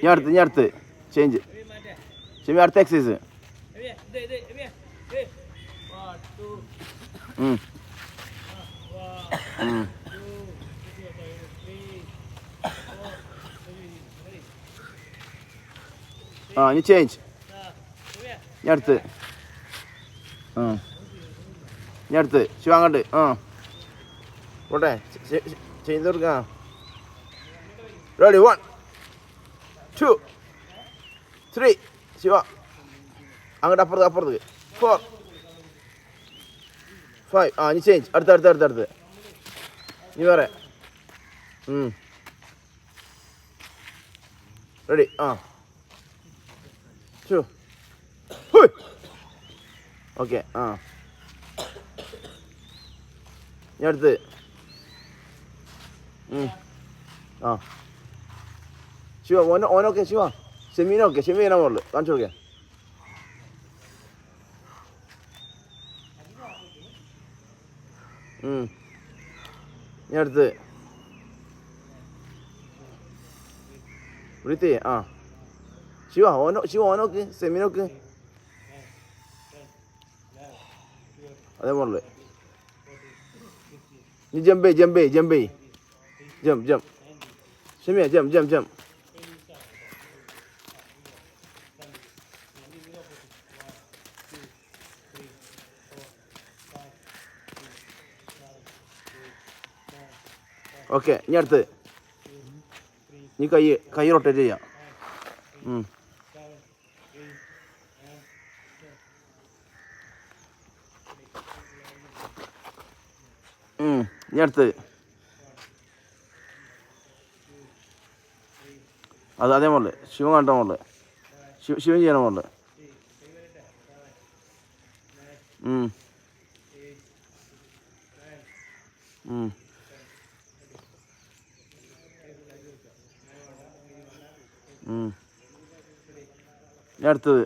ഞാൻ അടുത്ത് ചേഞ്ച് ഷിമി അടുത്ത എക്സസൈസ് ഇനി ചേഞ്ച് ഞാൻ അടുത്ത് ഞാൻ അടുത്ത് ശിവ അങ്ങോട്ട് പോട്ടെ ചെയ്ത് കൊടുക്കാം റെഡി 1 2 3 ശിവ അങ്ങോട്ട് അപ്പുറത്ത് 4 5 ഇനി ചേഞ്ച് അടുത്ത് നീ വേറെ റെഡി 2 ഓക്കെ ഞാൻ അടുത്ത് ശിവ ഓനോക്കെ ശിവ ഷെമീനോക്കെ ഷെമീനാ മോളിൽ കാണിച്ചു കൊടുക്കേ ഞാൻ അടുത്ത് വൃത്തി ശിവ ഓനോക്ക് സെമീനോക്ക് അതേ മോളിൽ നീ ജമ്പ് ഷെമിയ ജം ഓക്കെ ഇനി അടുത്ത് നീ കൈ റൊട്ടേറ്റ് ചെയ്യാം ഇനി അടുത്ത് അതേ മോളിൽ ശിവൻ കണ്ട മോളിൽ ശിവൻ ചെയ്യണ മോളിൽ ഞാൻ അടുത്തത്